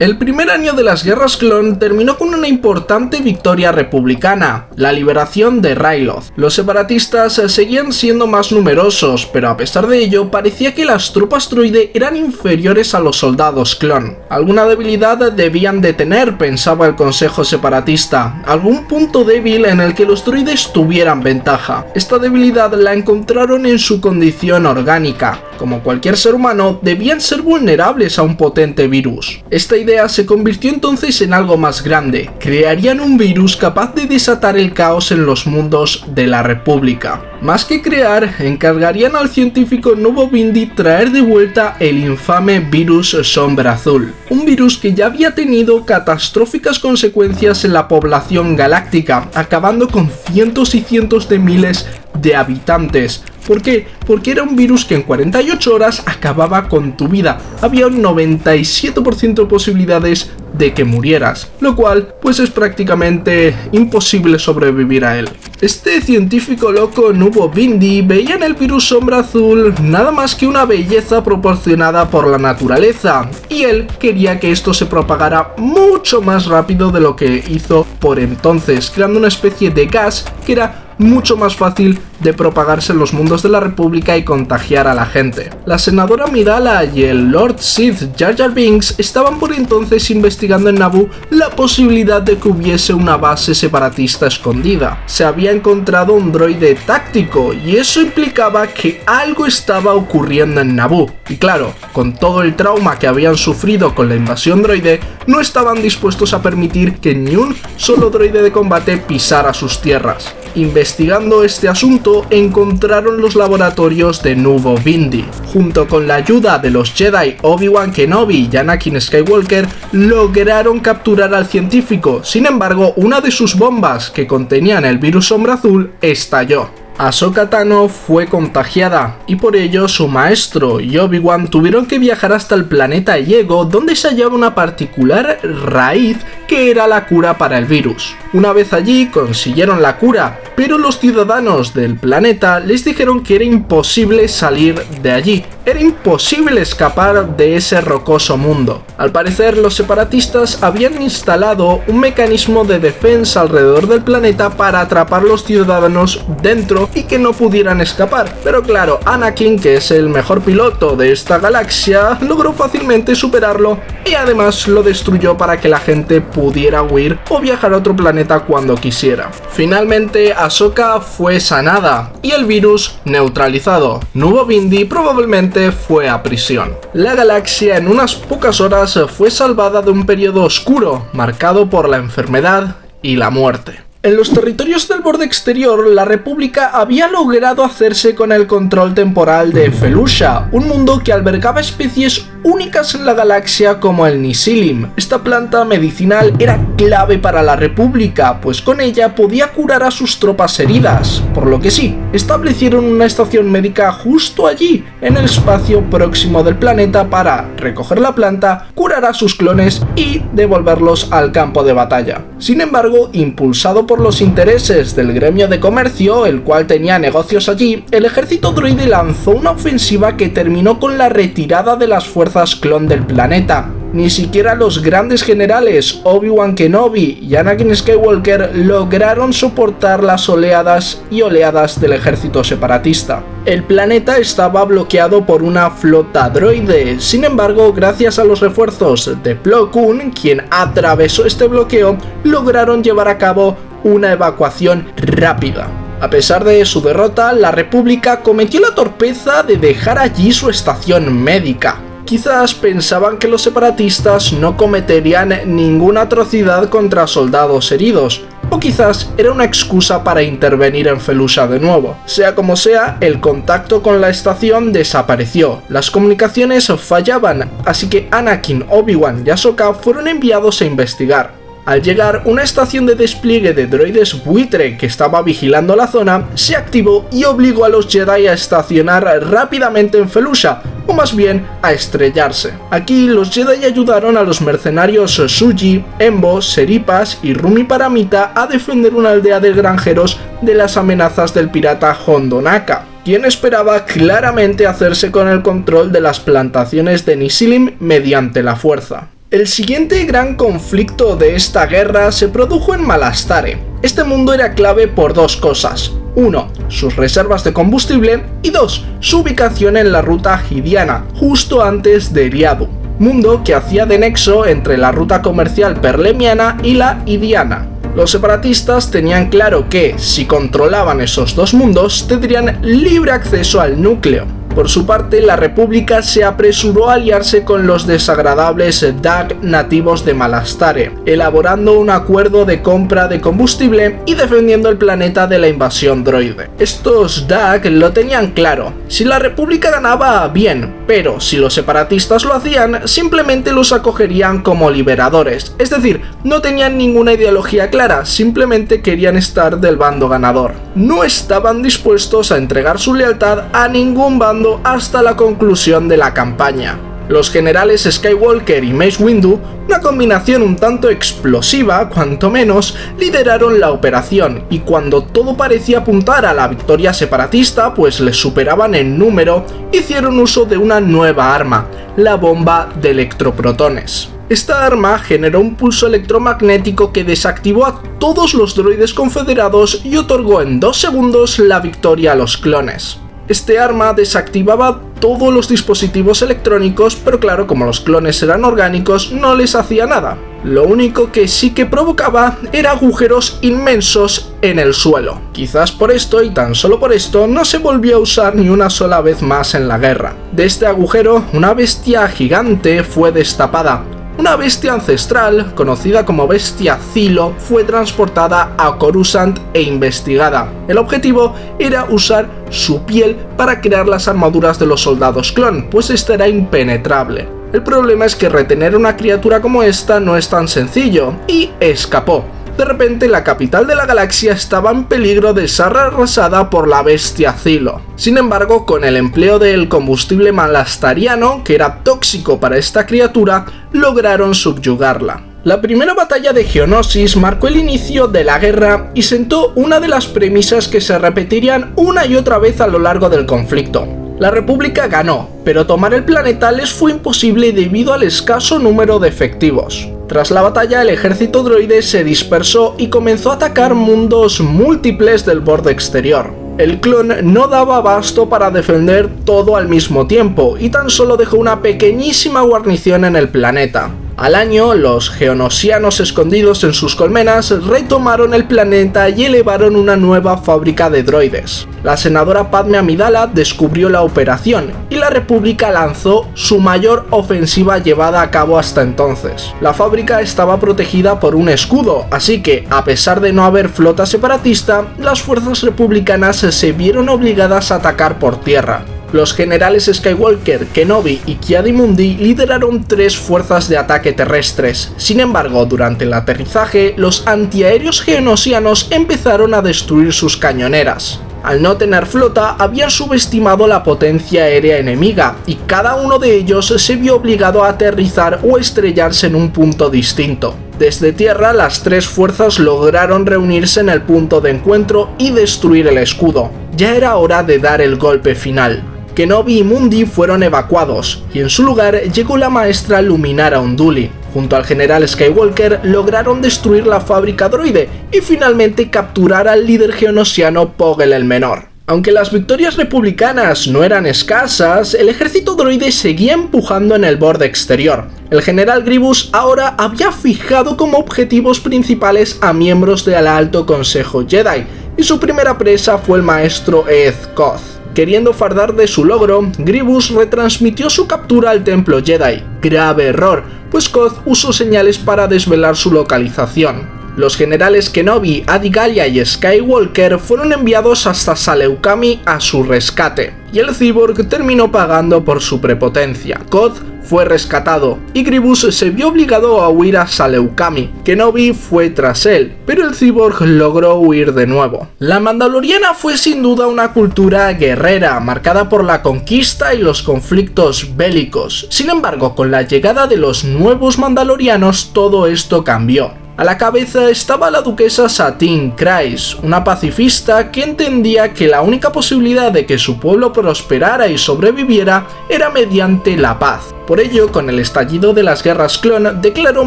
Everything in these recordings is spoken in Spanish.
El primer año de las guerras clon terminó con una importante victoria republicana, la liberación de Ryloth. Los separatistas seguían siendo más numerosos, pero a pesar de ello parecía que las tropas droide eran inferiores a los soldados clon. Alguna debilidad debían de tener, pensaba el Consejo Separatista, algún punto débil en el que los droides tuvieran ventaja. Esta debilidad la encontraron en su condición orgánica. Como cualquier ser humano, debían ser vulnerables a un potente virus. Esta idea se convirtió entonces en algo más grande. Crearían un virus capaz de desatar el caos en los mundos de la República. Más que crear, encargarían al científico Nuvo Bindi traer de vuelta el infame virus Sombra Azul. Un virus que ya había tenido catastróficas consecuencias en la población galáctica, acabando con cientos y cientos de miles de habitantes. ¿Por qué? Porque era un virus que en 48 horas acababa con tu vida. Había un 97% de posibilidades de que murieras, lo cual pues es prácticamente imposible sobrevivir a él. Este científico loco Nuvo Bindi veía en el virus Sombra Azul nada más que una belleza proporcionada por la naturaleza, y él quería que esto se propagara mucho más rápido de lo que hizo por entonces, creando una especie de gas que era mucho más fácil de propagarse en los mundos de la República y contagiar a la gente. La senadora Amidala y el Lord Sith Jar Jar Binks estaban por entonces investigando en Naboo la posibilidad de que hubiese una base separatista escondida. Se había encontrado un droide táctico y eso implicaba que algo estaba ocurriendo en Naboo. Y claro, con todo el trauma que habían sufrido con la invasión droide, no estaban dispuestos a permitir que ni un solo droide de combate pisara sus tierras. Investigando este asunto, encontraron los laboratorios de Nuvo Bindi. Junto con la ayuda de los Jedi Obi-Wan Kenobi y Anakin Skywalker, lograron capturar al científico. Sin embargo, una de sus bombas, que contenían el virus Sombra Azul, estalló. Ahsoka Tano fue contagiada, y por ello su maestro y Obi-Wan tuvieron que viajar hasta el planeta Iego, donde se hallaba una particular raíz que era la cura para el virus. Una vez allí consiguieron la cura, pero los ciudadanos del planeta les dijeron que era imposible salir de allí. Era imposible escapar de ese rocoso mundo. Al parecer, los separatistas habían instalado un mecanismo de defensa alrededor del planeta para atrapar a los ciudadanos dentro y que no pudieran escapar. Pero claro, Anakin, que es el mejor piloto de esta galaxia, logró fácilmente superarlo y además lo destruyó para que la gente pudiera huir o viajar a otro planeta cuando quisiera. Finalmente, Ahsoka fue sanada y el virus neutralizado. Nuvo Bindi probablemente fue a prisión. La galaxia en unas pocas horas fue salvada de un periodo oscuro marcado por la enfermedad y la muerte. En los territorios del borde exterior, la República había logrado hacerse con el control temporal de Felusha, un mundo que albergaba especies únicas en la galaxia como el Nisilim. Esta planta medicinal era clave para la República, pues con ella podía curar a sus tropas heridas, por lo que sí, establecieron una estación médica justo allí, en el espacio próximo del planeta para recoger la planta, curar a sus clones y devolverlos al campo de batalla. Sin embargo, impulsado por los intereses del gremio de comercio, el cual tenía negocios allí, el ejército droide lanzó una ofensiva que terminó con la retirada de las fuerzas clon del planeta. Ni siquiera los grandes generales Obi-Wan Kenobi y Anakin Skywalker lograron soportar las oleadas y oleadas del ejército separatista. El planeta estaba bloqueado por una flota droide. Sin embargo, gracias a los refuerzos de Plo Koon, quien atravesó este bloqueo, lograron llevar a cabo una evacuación rápida. A pesar de su derrota, la República cometió la torpeza de dejar allí su estación médica. Quizás pensaban que los separatistas no cometerían ninguna atrocidad contra soldados heridos, o quizás era una excusa para intervenir en Felusha de nuevo. Sea como sea, el contacto con la estación desapareció, las comunicaciones fallaban, así que Anakin, Obi-Wan y Ahsoka fueron enviados a investigar. Al llegar, una estación de despliegue de droides buitre que estaba vigilando la zona se activó y obligó a los Jedi a estacionar rápidamente en Felusha, o más bien a estrellarse. Aquí los Jedi ayudaron a los mercenarios Suji, Embo, Seripas y Rumi Paramita a defender una aldea de granjeros de las amenazas del pirata Hondo Naka, quien esperaba claramente hacerse con el control de las plantaciones de Nisilim mediante la fuerza. El siguiente gran conflicto de esta guerra se produjo en Malastare. Este mundo era clave por dos cosas. 1. Sus reservas de combustible y 2. Su ubicación en la ruta Hydiana, justo antes de Eriadu, mundo que hacía de nexo entre la ruta comercial perlemiana y la Hydiana. Los separatistas tenían claro que, si controlaban esos dos mundos, tendrían libre acceso al núcleo. Por su parte, la República se apresuró a aliarse con los desagradables Dug nativos de Malastare, elaborando un acuerdo de compra de combustible y defendiendo el planeta de la invasión droide. Estos Dug lo tenían claro: si la República ganaba, bien, pero si los separatistas lo hacían, simplemente los acogerían como liberadores, es decir, no tenían ninguna ideología clara, simplemente querían estar del bando ganador. No estaban dispuestos a entregar su lealtad a ningún bando hasta la conclusión de la campaña. Los generales Skywalker y Mace Windu, una combinación un tanto explosiva, cuanto menos, lideraron la operación, y cuando todo parecía apuntar a la victoria separatista, pues les superaban en número, hicieron uso de una nueva arma, la bomba de electroprotones. Esta arma generó un pulso electromagnético que desactivó a todos los droides confederados y otorgó en 2 segundos la victoria a los clones. Este arma desactivaba todos los dispositivos electrónicos, pero claro, como los clones eran orgánicos, no les hacía nada. Lo único que sí que provocaba era agujeros inmensos en el suelo. Quizás por esto, y tan solo por esto, no se volvió a usar ni una sola vez más en la guerra. De este agujero, una bestia gigante fue destapada. Una bestia ancestral, conocida como bestia Zilo, fue transportada a Coruscant e investigada. El objetivo era usar su piel para crear las armaduras de los soldados clon, pues esta era impenetrable. El problema es que retener una criatura como esta no es tan sencillo, y escapó. De repente, la capital de la galaxia estaba en peligro de ser arrasada por la bestia Zilo. Sin embargo, con el empleo del combustible malastariano, que era tóxico para esta criatura, lograron subyugarla. La primera batalla de Geonosis marcó el inicio de la guerra y sentó una de las premisas que se repetirían una y otra vez a lo largo del conflicto. La República ganó, pero tomar el planeta les fue imposible debido al escaso número de efectivos. Tras la batalla, el ejército droide se dispersó y comenzó a atacar mundos múltiples del borde exterior. El clon no daba abasto para defender todo al mismo tiempo y tan solo dejó una pequeñísima guarnición en el planeta. Al año, los geonosianos escondidos en sus colmenas retomaron el planeta y elevaron una nueva fábrica de droides. La senadora Padme Amidala descubrió la operación y la República lanzó su mayor ofensiva llevada a cabo hasta entonces. La fábrica estaba protegida por un escudo, así que, a pesar de no haber flota separatista, las fuerzas republicanas se vieron obligadas a atacar por tierra. Los generales Skywalker, Kenobi y Ki-Adi-Mundi lideraron 3 fuerzas de ataque terrestres. Sin embargo, durante el aterrizaje, los antiaéreos geonosianos empezaron a destruir sus cañoneras. Al no tener flota, habían subestimado la potencia aérea enemiga, y cada uno de ellos se vio obligado a aterrizar o estrellarse en un punto distinto. Desde tierra, las 3 fuerzas lograron reunirse en el punto de encuentro y destruir el escudo. Ya era hora de dar el golpe final. Kenobi y Mundi fueron evacuados, y en su lugar llegó la maestra Luminara Unduli. Junto al general Skywalker lograron destruir la fábrica droide y finalmente capturar al líder geonosiano Poggle el Menor. Aunque las victorias republicanas no eran escasas, el ejército droide seguía empujando en el borde exterior. El general Grievous ahora había fijado como objetivos principales a miembros del Alto Consejo Jedi, y su primera presa fue el maestro Eth Koth. Queriendo fardar de su logro, Grievous retransmitió su captura al templo Jedi. Grave error, pues Koth usó señales para desvelar su localización. Los generales Kenobi, Adi Gallia y Skywalker fueron enviados hasta Saleucami a su rescate, y el cyborg terminó pagando por su prepotencia. Koth fue rescatado, y Grievous se vio obligado a huir a Saleucami. Kenobi fue tras él, pero el cyborg logró huir de nuevo. La Mandaloriana fue sin duda una cultura guerrera, marcada por la conquista y los conflictos bélicos. Sin embargo, con la llegada de los nuevos mandalorianos, todo esto cambió. A la cabeza estaba la duquesa Satin Kryze, una pacifista que entendía que la única posibilidad de que su pueblo prosperara y sobreviviera era mediante la paz. Por ello, con el estallido de las guerras clon, declaró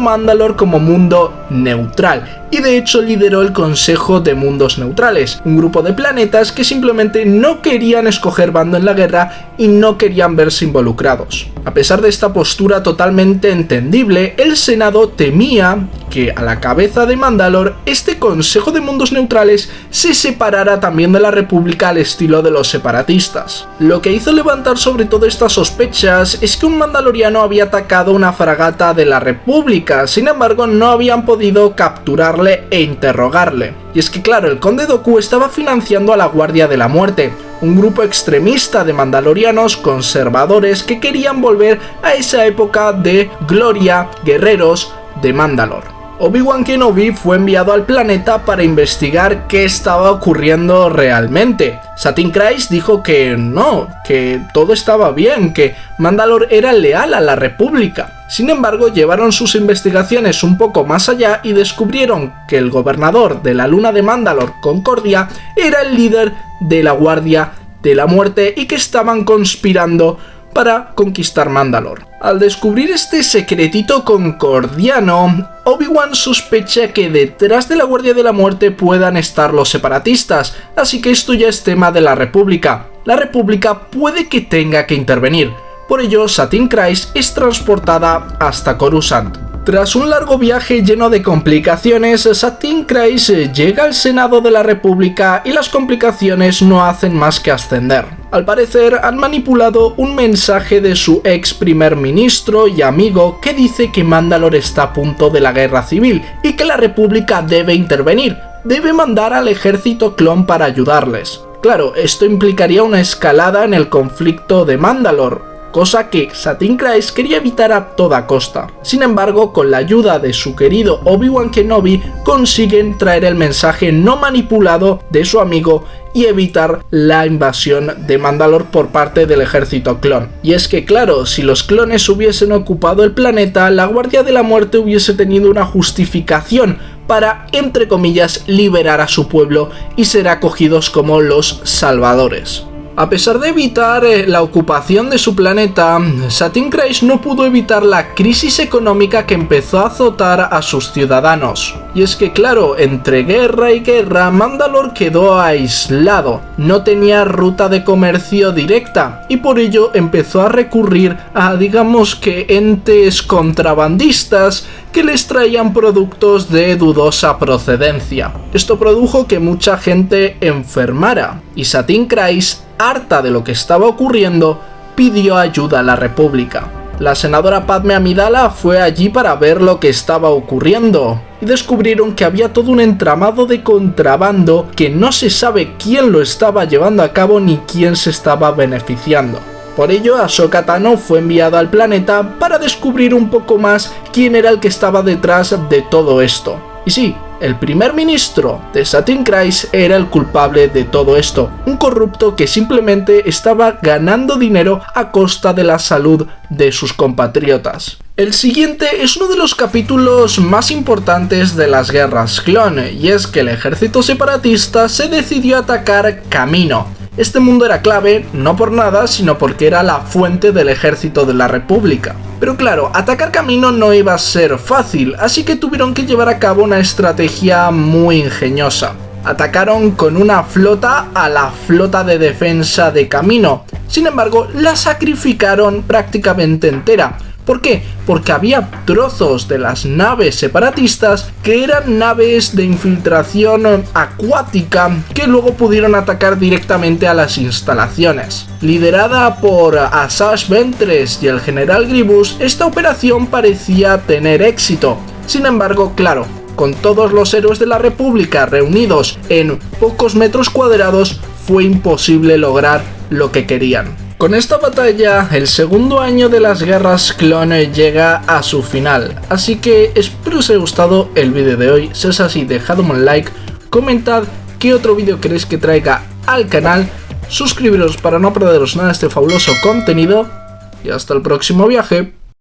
Mandalore como mundo neutral, y de hecho lideró el Consejo de Mundos Neutrales, un grupo de planetas que simplemente no querían escoger bando en la guerra y no querían verse involucrados. A pesar de esta postura totalmente entendible, el Senado temía que a la cabeza de Mandalore este Consejo de Mundos Neutrales se separara también de la República al estilo de los separatistas. Lo que hizo levantar sobre todo estas sospechas es que un mandaloriano había atacado una fragata de la República, sin embargo no habían podido capturarle e interrogarle. Y es que claro, el Conde Dooku estaba financiando a la Guardia de la Muerte, un grupo extremista de mandalorianos conservadores que querían volver a esa época de gloria, guerreros de Mandalore. Obi-Wan Kenobi fue enviado al planeta para investigar qué estaba ocurriendo realmente. Satin Kryze dijo que no, que todo estaba bien, que Mandalore era leal a la República. Sin embargo, llevaron sus investigaciones un poco más allá y descubrieron que el gobernador de la luna de Mandalore, Concordia, era el líder de la Guardia de la Muerte y que estaban conspirando para conquistar Mandalore. Al descubrir este secretito concordiano, Obi-Wan sospecha que detrás de la Guardia de la Muerte puedan estar los separatistas, así que esto ya es tema de la República. La República puede que tenga que intervenir, por ello Satin Kryze es transportada hasta Coruscant. Tras un largo viaje lleno de complicaciones, Satin Kryze llega al Senado de la República y las complicaciones no hacen más que ascender. Al parecer han manipulado un mensaje de su ex primer ministro y amigo que dice que Mandalore está a punto de la guerra civil y que la República debe intervenir, debe mandar al ejército clon para ayudarles. Claro, esto implicaría una escalada en el conflicto de Mandalore, cosa que Satin Kryze quería evitar a toda costa. Sin embargo, con la ayuda de su querido Obi-Wan Kenobi, consiguen traer el mensaje no manipulado de su amigo y evitar la invasión de Mandalore por parte del ejército clon. Y es que claro, si los clones hubiesen ocupado el planeta, la Guardia de la Muerte hubiese tenido una justificación para, entre comillas, liberar a su pueblo y ser acogidos como los salvadores. A pesar de evitar la ocupación de su planeta, Satin Kryze no pudo evitar la crisis económica que empezó a azotar a sus ciudadanos. Y es que claro, entre guerra y guerra, Mandalore quedó aislado, no tenía ruta de comercio directa y por ello empezó a recurrir a, digamos que, entes contrabandistas que les traían productos de dudosa procedencia. Esto produjo que mucha gente enfermara y Satin Kryze, harta de lo que estaba ocurriendo, pidió ayuda a la República. La senadora Padme Amidala fue allí para ver lo que estaba ocurriendo y descubrieron que había todo un entramado de contrabando que no se sabe quién lo estaba llevando a cabo ni quién se estaba beneficiando. Por ello, Ahsoka Tano fue enviada al planeta para descubrir un poco más quién era el que estaba detrás de todo esto. Y sí, el primer ministro de Satin Kryze era el culpable de todo esto, un corrupto que simplemente estaba ganando dinero a costa de la salud de sus compatriotas. El siguiente es uno de los capítulos más importantes de las guerras clon, y es que el ejército separatista se decidió a atacar Kamino. Este mundo era clave, no por nada, sino porque era la fuente del ejército de la República. Pero claro, atacar Kamino no iba a ser fácil, así que tuvieron que llevar a cabo una estrategia muy ingeniosa. Atacaron con una flota a la flota de defensa de Kamino. Sin embargo, la sacrificaron prácticamente entera. ¿Por qué? Porque había trozos de las naves separatistas que eran naves de infiltración acuática que luego pudieron atacar directamente a las instalaciones. Liderada por Asajj Ventress y el general Grievous, esta operación parecía tener éxito. Sin embargo, claro, con todos los héroes de la República reunidos en pocos metros cuadrados, fue imposible lograr lo que querían. Con esta batalla, el segundo año de las guerras clon llega a su final, así que espero os haya gustado el vídeo de hoy. Si es así, dejadme un like, comentad qué otro vídeo queréis que traiga al canal, suscribiros para no perderos nada de este fabuloso contenido y hasta el próximo viaje.